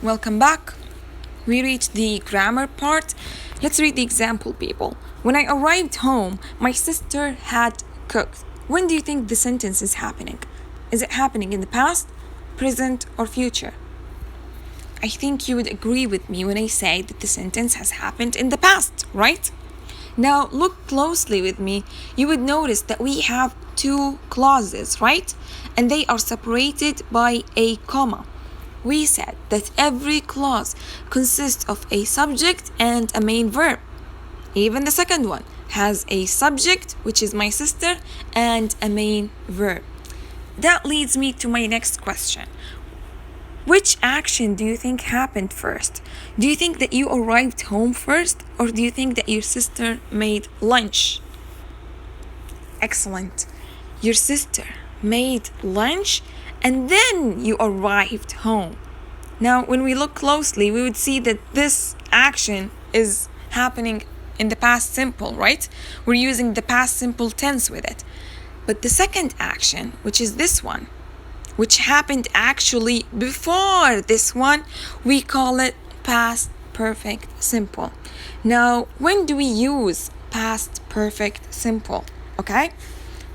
Welcome back. We reached the grammar part. Let's read the example, people. When I arrived home, my sister had cooked. When do you think the sentence is happening? Is it happening in the past, present, or future? I think you would agree with me when I say that the sentence has happened in the past, right? Now look closely with me. You would notice that we have two clauses, right? And they are separated by a comma. We said that every clause consists of a subject and a main verb. Even the second one has a subject, which is my sister, and a main verb. That leads me to my next question. Which action do you think happened first? Do you think that you arrived home first, or do you think that your sister made lunch? Excellent. Your sister made lunch and then you arrived home. Now, when we look closely, we would see that this action is happening in the past simple, right? We're using the past simple tense with it. But the second action, which is this one, which happened actually before this one, we call it past perfect simple. Now, when do we use past perfect simple? Okay?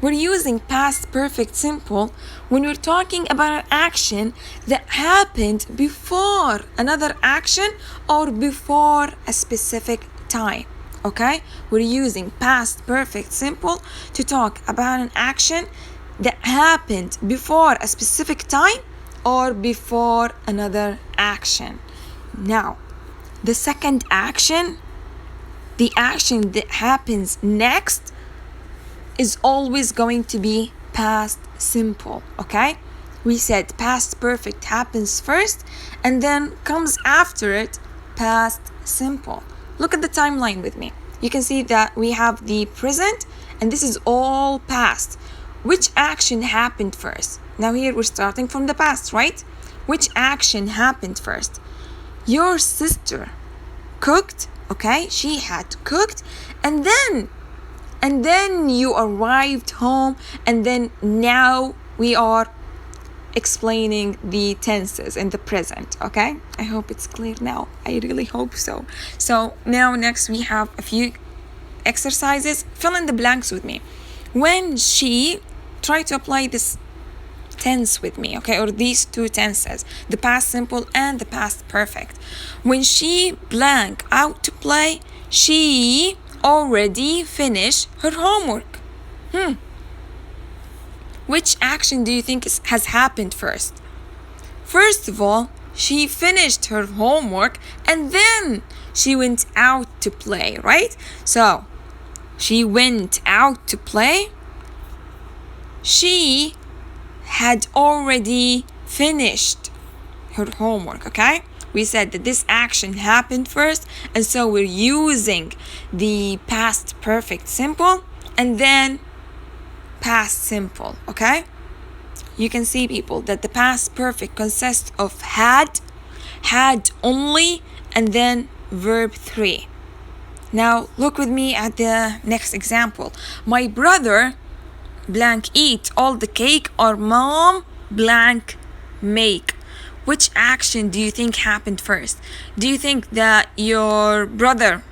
We're using past perfect simple when we're talking about an action that happened before another action or before a specific time. Okay? We're using past perfect simple to talk about an action that happened before a specific time or before another action. Now, the second action, the action that happens next, is always going to be past simple, okay? We said past perfect happens first and then comes after it past simple. Look at the timeline with me. You can see that we have the present and this is all past. Which action happened first? Now here we're starting from the past, right? Which action happened first? Your sister cooked, okay? She had cooked and then you arrived home and then now we are explaining the tenses in the present, okay? I hope it's clear now. I really hope so. So now next we have a few exercises. Fill in the blanks with me. When she, try to apply this tense with me, okay? Or these two tenses, the past simple and the past perfect. When she blank out to play, she already finished her homework. Which action do you think has happened first? First of all, she finished her homework and then she went out to play, right? So, she went out to play. She had already finished her homework, okay? We said that this action happened first, and so we're using the past perfect simple and then past simple, okay? You can see, people, that the past perfect consists of had only, and then verb 3. Now, look with me at the next example. My brother blank eat all the cake, or mom blank make. Which action do you think happened first? Do you think that your brother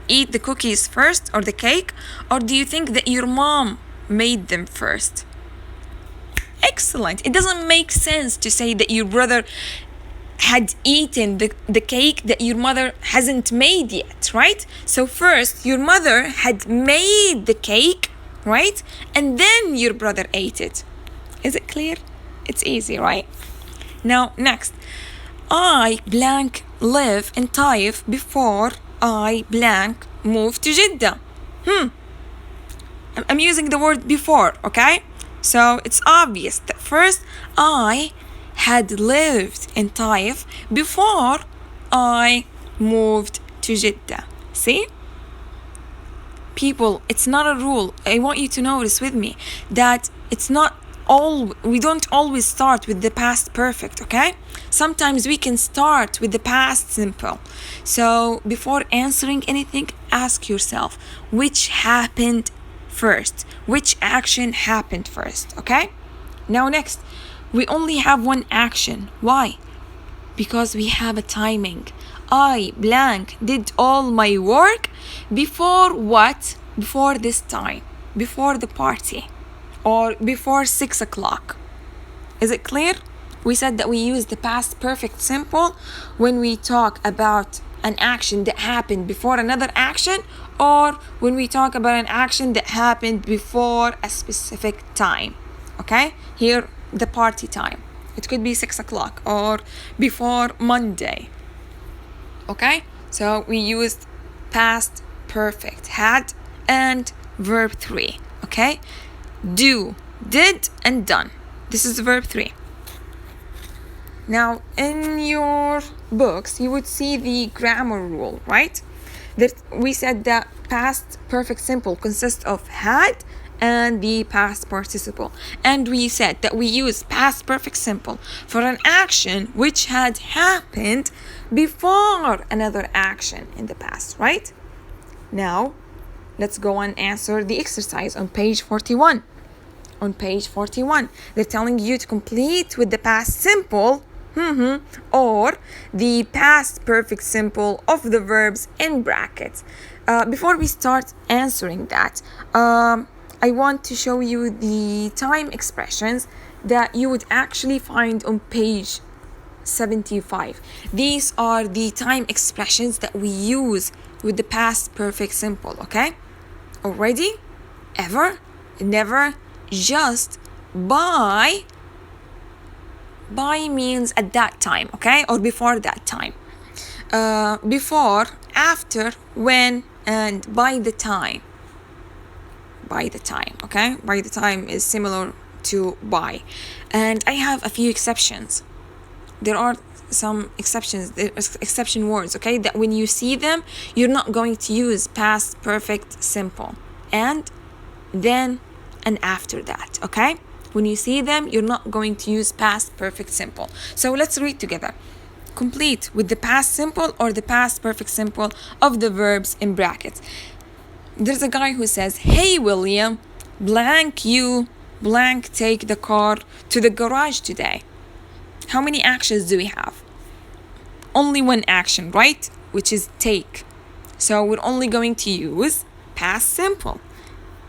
eat the cookies first or the cake? Or do you think that your mom made them first? Excellent. It doesn't make sense to say that your brother had eaten the cake that your mother hasn't made yet, right? So first, your mother had made the cake, right? And then your brother ate it. Is it clear? It's easy, right? Now, next. I blank live in Taif before I blank moved to Jeddah. I'm using the word before, okay? So it's obvious that first I had lived in Taif before I moved to Jeddah. See? People, it's not a rule. I want you to notice with me that we don't always start with the past perfect, okay? Sometimes we can start with the past simple. So before answering anything, ask yourself, which happened first? Which action happened first, okay? Now next, we only have one action. Why? Because we have a timing. I blank did all my work before what? Before this time, before the party, or before 6 o'clock. Is it clear? We said that we use the past perfect simple when we talk about an action that happened before another action, or when we talk about an action that happened before a specific time. Okay? Here, the party time. It could be 6 o'clock or before Monday. Okay? So we used past perfect, had and verb 3. Okay? Do, did, and done. This is verb 3. Now, in your books, you would see the grammar rule, right? That we said that past perfect simple consists of had and the past participle. And we said that we use past perfect simple for an action which had happened before another action in the past, right? Now, let's go and answer the exercise on page 41. On page 41, they're telling you to complete with the past simple or the past perfect simple of the verbs in brackets. Before we start answering that, I want to show you the time expressions that you would actually find on page 75. These are the time expressions that we use with the past perfect simple, okay? Already, ever, never, just, by means at that time, okay? Or before that time. Before, after, when, and by the time. By the time, okay? By the time is similar to by. And I have a few exceptions. There are some exceptions, exception words, okay? That when you see them, you're not going to use past perfect simple. And then and after that, okay? When you see them, you're not going to use past perfect simple. So let's read together. Complete with the past simple or the past perfect simple of the verbs in brackets. There's a guy who says, hey, William, blank you, blank take the car to the garage today. How many actions do we have? Only one action, right? Which is take. So we're only going to use past simple.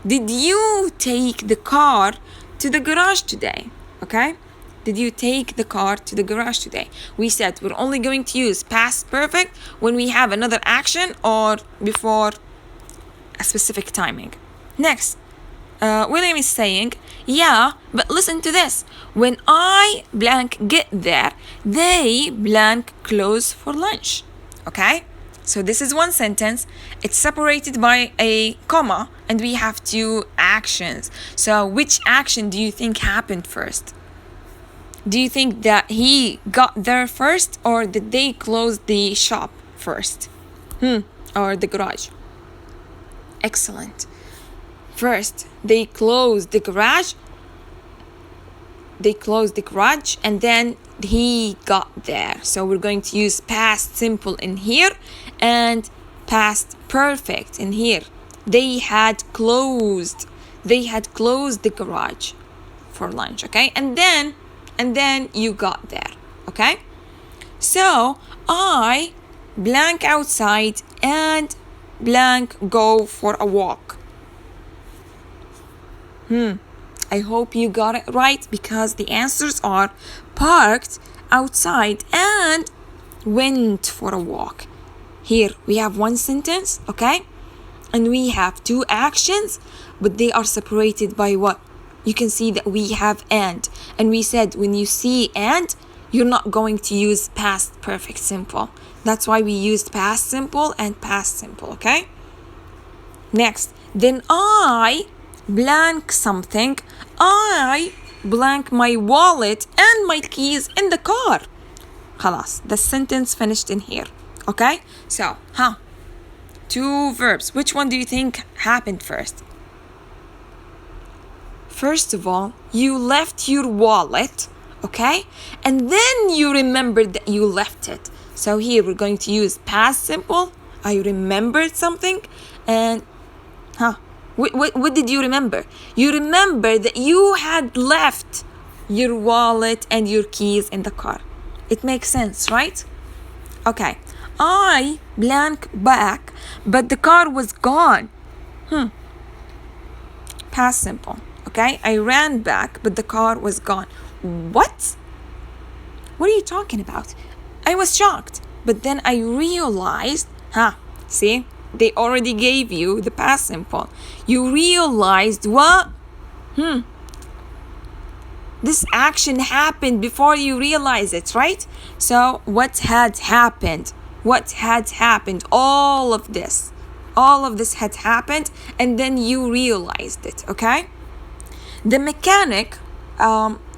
Did you take the car to the garage today? Okay? Did you take the car to the garage today? We said we're only going to use past perfect when we have another action or before a specific timing. Next, William is saying, yeah, but listen to this. When I blank get there, they blank close for lunch. Okay? So this is one sentence. It's separated by a comma and we have two actions. So which action do you think happened first? Do you think that he got there first or did they close the shop first? Or the garage? Excellent. First, they closed the garage. They closed the garage and then he got there. So we're going to use past simple in here and past perfect in here. They had closed the garage for lunch, okay? And then you got there, okay? So I blank outside and blank go for a walk. I hope you got it right because the answers are parked outside and went for a walk. Here we have one sentence, okay? And we have two actions, but they are separated by what? You can see that we have and we said when you see and, you're not going to use past perfect simple. That's why we used past simple and past simple, okay? Next, then I blank something. I blank my wallet and my keys in the car. خلاص, the sentence finished in here, okay? So, two verbs. Which one do you think happened first? First of all, you left your wallet, okay? And then you remembered that you left it. So here we're going to use past simple. I remembered something. And, what did you remember? You remember that you had left your wallet and your keys in the car. It makes sense, right? Okay. I blank back, but the car was gone. Past simple. Okay. I ran back, but the car was gone. What? What are you talking about? I was shocked, but then I realized, see, they already gave you the past simple. You realized what? This action happened before you realize it, right? So what had happened? What had happened? All of this had happened, and then you realized it, okay? The mechanic,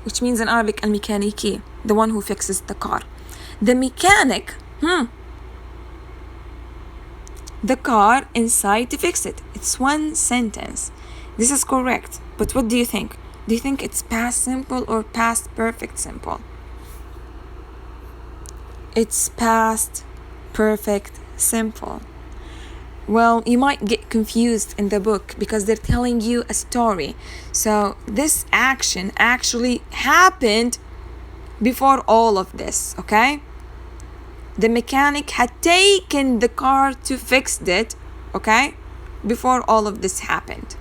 which means in Arabic al-mekaniki, the one who fixes the car. The mechanic, the car inside to fix it. It's one sentence. This is correct, but what do you think? Do you think it's past simple or past perfect simple? It's past perfect simple. Well, you might get confused in the book because they're telling you a story. So this action actually happened before all of this, okay? The mechanic had taken the car to fix it, okay? Before all of this happened.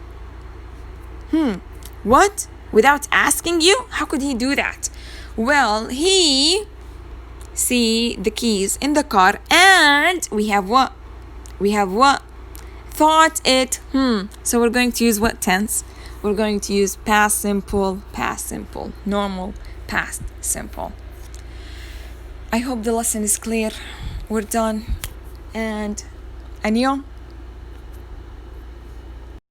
What? Without asking you? How could he do that? Well, he see the keys in the car, and we have what? Thought it. So we're going to use what tense? We're going to use past simple, normal, past simple. I hope the lesson is clear. We're done. And اليوم